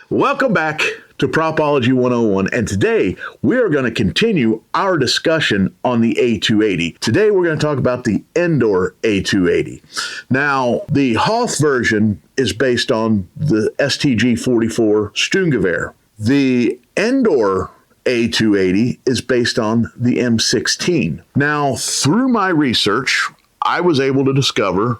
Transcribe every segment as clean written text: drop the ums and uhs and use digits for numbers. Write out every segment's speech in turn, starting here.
Welcome back to Propology 101, and today we are going to continue our discussion on the A280. Today we're going to talk about the Endor A280. Now, the Hoth version is based on the STG-44 Sturmgewehr. The Endor A280 is based on the M16. Now, through my research, I was able to discover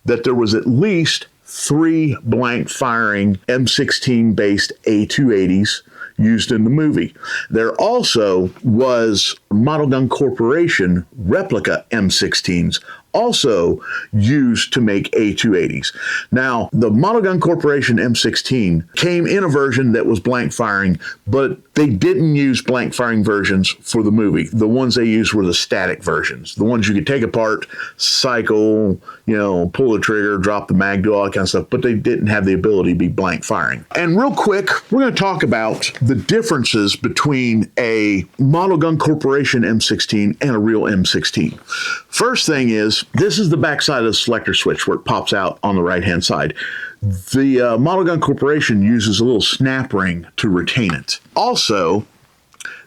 that there was at least 3 blank firing M16 based A280s used in the movie. There also was Model Gun Corporation replica M16s also used to make A280s. Now, the Model Gun Corporation M16 came in a version that was blank firing, but they didn't use blank firing versions for the movie. The ones they used were the static versions, the ones you could take apart, cycle, pull the trigger, drop the mag, do all that kind of stuff, but they didn't have the ability to be blank firing. And real quick, we're going to talk about the differences between a Model Gun Corporation M16 and a real M16. First thing is, this is the backside of the selector switch where it pops out on the right-hand side. The Model Gun Corporation uses a little snap ring to retain it. Also,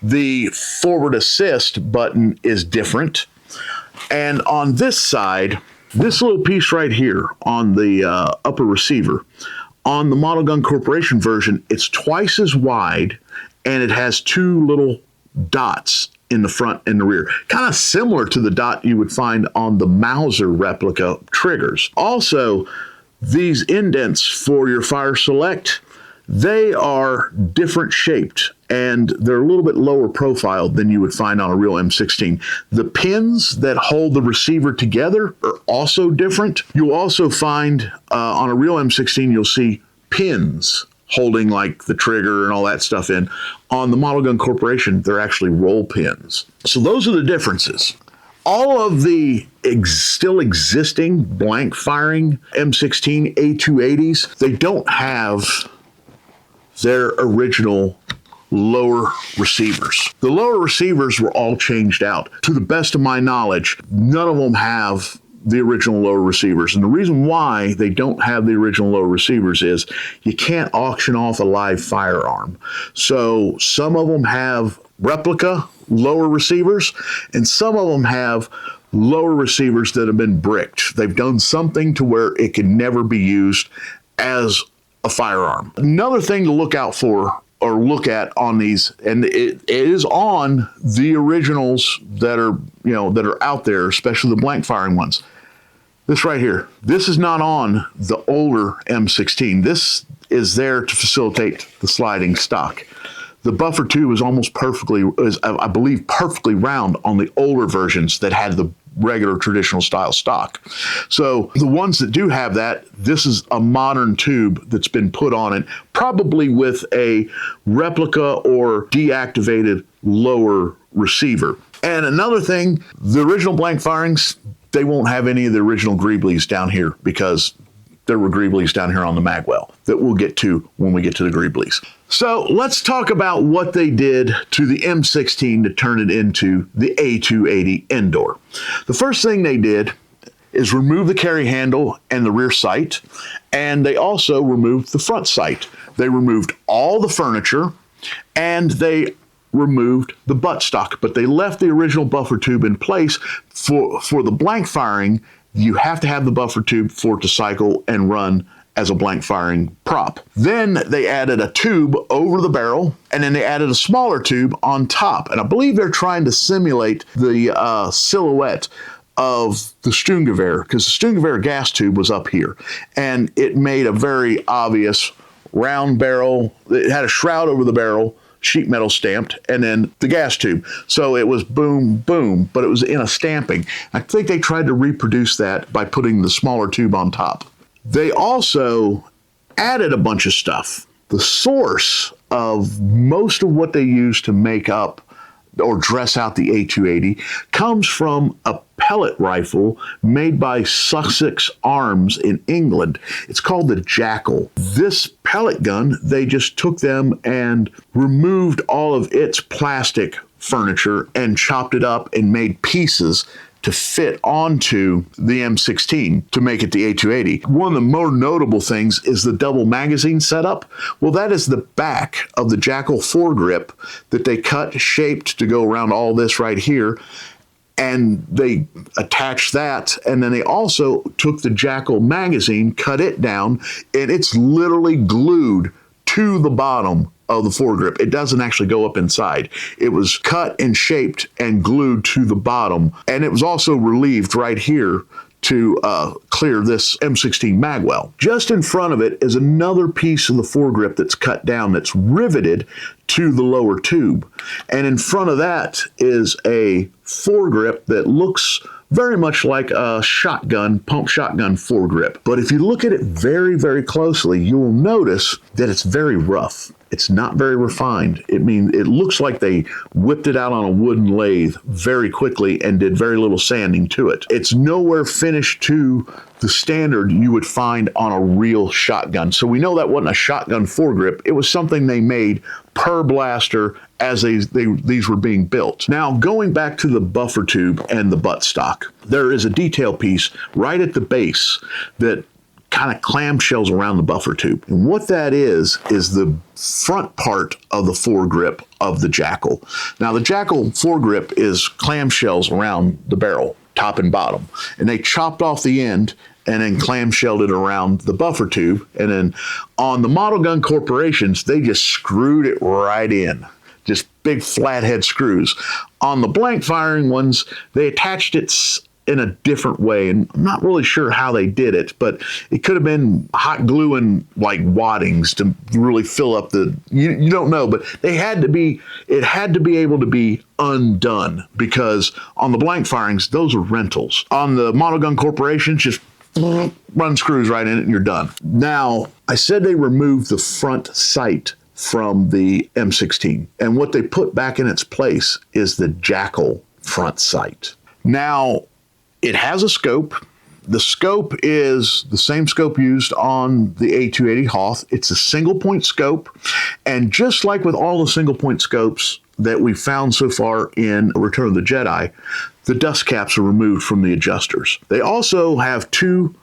the forward assist button is different. And on this side, this little piece right here on the upper receiver, on the Model Gun Corporation version, it's twice as wide and it has 2 little dots in the front and the rear, kind of similar to the dot you would find on the Mauser replica triggers. Also, these indents for your fire select, they are different shaped and they're a little bit lower profile than you would find on a real M16. The pins that hold the receiver together are also different. You'll also find on a real M16, you'll see pins holding like the trigger and all that stuff in. On the Model Gun Corporation, they're actually roll pins. So those are the differences. All of the still existing blank firing M16 A280s, they don't have their original lower receivers. The lower receivers were all changed out. To the best of my knowledge, none of them have the original lower receivers. And the reason why they don't have the original lower receivers is you can't auction off a live firearm. So some of them have replica lower receivers, and some of them have lower receivers that have been bricked. They've done something to where it can never be used as a firearm. Another thing to look out for or look at on these, and it is on the originals that are, that are out there, especially the blank firing ones. This right here, this is not on the older M16. This is there to facilitate the sliding stock. The buffer tube is almost perfectly, I believe, perfectly round on the older versions that had the regular traditional style stock. So the ones that do have that, this is a modern tube that's been put on it, probably with a replica or deactivated lower receiver. And another thing, the original blank firings, they won't have any of the original greeblies down here because there were greeblies down here on the magwell that we'll get to when we get to the greeblies. So let's talk about what they did to the M16 to turn it into the A280 Endor. The first thing they did is remove the carry handle and the rear sight, and they also removed the front sight. They removed all the furniture, and they removed the buttstock, but they left the original buffer tube in place. For the blank firing, you have to have the buffer tube for it to cycle and run as a blank firing prop. Then they added a tube over the barrel, and then they added a smaller tube on top. And I believe they're trying to simulate the silhouette of the Sturmgewehr, because the Sturmgewehr gas tube was up here, and it made a very obvious round barrel. It had a shroud over the barrel, sheet metal stamped, and then the gas tube. So it was boom, boom, but it was in a stamping. I think they tried to reproduce that by putting the smaller tube on top. They also added a bunch of stuff. The source of most of what they use to make up or dress out the A280 comes from a pellet rifle made by Sussex Arms in England. It's called the Jackal. This pellet gun, they just took them and removed all of its plastic furniture and chopped it up and made pieces to fit onto the M16 to make it the A280. One of the more notable things is the double magazine setup. Well, that is the back of the Jackal foregrip that they cut, shaped to go around all this right here. And they attached that, and then they also took the Jackal magazine, cut it down, and it's literally glued to the bottom of the foregrip. It doesn't actually go up inside. It was cut and shaped and glued to the bottom, and it was also relieved right here to clear this M16 magwell. Just in front of it is another piece of the foregrip that's cut down that's riveted to the lower tube. And in front of that is a foregrip that looks very much like a shotgun, pump shotgun foregrip. But if you look at it very, very closely, you will notice that it's very rough. It's not very refined. It looks like they whipped it out on a wooden lathe very quickly and did very little sanding to it. It's nowhere finished to the standard you would find on a real shotgun. So we know that wasn't a shotgun foregrip. It was something they made per blaster as these were being built. Now, going back to the buffer tube and the buttstock, there is a detail piece right at the base that kind of clamshells around the buffer tube. And what that is the front part of the foregrip of the Jackal. Now, the Jackal foregrip is clamshells around the barrel, top and bottom. And they chopped off the end and then clamshelled it around the buffer tube. And then on the Model Gun Corporations, they just screwed it right in. Just big flathead screws. On the blank firing ones, they attached it in a different way, and I'm not really sure how they did it, but it could have been hot glue and like waddings to really fill up the, you don't know, but it had to be able to be undone, because on the blank firings, those are rentals. On the Model Gun Corporations, just run screws right in it and you're done. Now, I said they removed the front sight from the M16, and what they put back in its place is the Jackal front sight. Now, it has a scope. The scope is the same scope used on the A280 Hoth. It's a single point scope. And just like with all the single point scopes that we've found so far in Return of the Jedi, the dust caps are removed from the adjusters. They also have two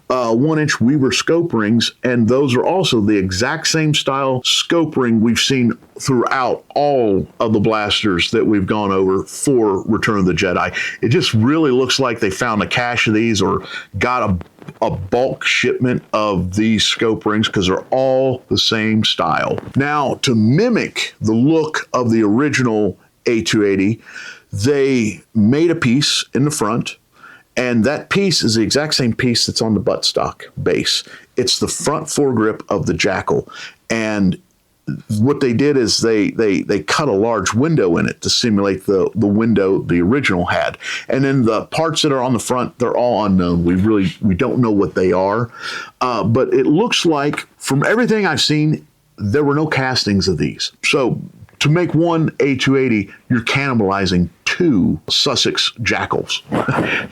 1-inch Weaver scope rings, and those are also the exact same style scope ring we've seen throughout all of the blasters that we've gone over for Return of the Jedi. It just really looks like they found a cache of these or got a bulk shipment of these scope rings, because they're all the same style. Now, to mimic the look of the original A280, they made a piece in the front, and that piece is the exact same piece that's on the buttstock base. It's the front foregrip of the Jackal. And what they did is they cut a large window in it to simulate the window the original had. And then the parts that are on the front, they're all unknown. We don't know what they are. But it looks like, from everything I've seen, there were no castings of these. So to make one A280, you're cannibalizing two Sussex Jackals.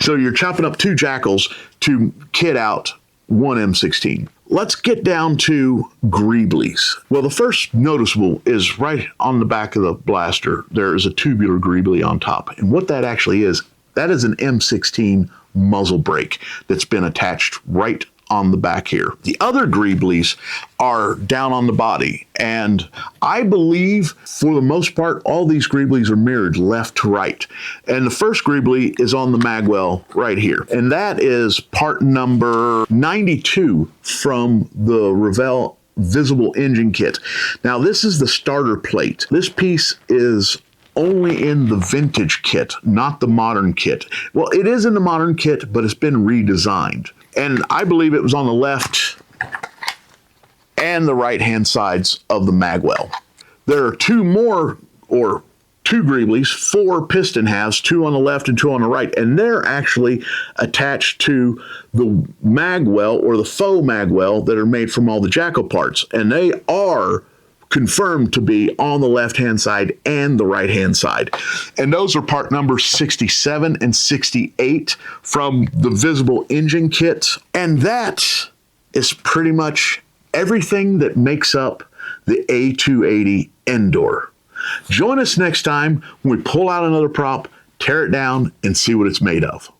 So you're chopping up two Jackals to kit out one M16. Let's get down to greeblies. Well, the first noticeable is right on the back of the blaster. There is a tubular greebly on top. And what that actually is, that is an M16 muzzle brake that's been attached right on the back here. The other greeblies are down on the body, and I believe for the most part all these greeblies are mirrored left to right. And the first greebly is on the magwell right here, and that is part number 92 from the Revell visible engine kit. Now, this is the starter plate. This piece is only in the vintage kit, not the modern kit. Well, it is in the modern kit, but it's been redesigned. And I believe it was on the left and the right-hand sides of the magwell. There are two greeblies, 4 piston halves, 2 on the left and 2 on the right, and they're actually attached to the magwell, or the faux magwell, that are made from all the Jackal parts. And they are confirmed to be on the left-hand side and the right-hand side. And those are part number 67 and 68 from the visible engine kit. And that is pretty much everything that makes up the A280 Endor. Join us next time when we pull out another prop tear it down, and see what it's made of.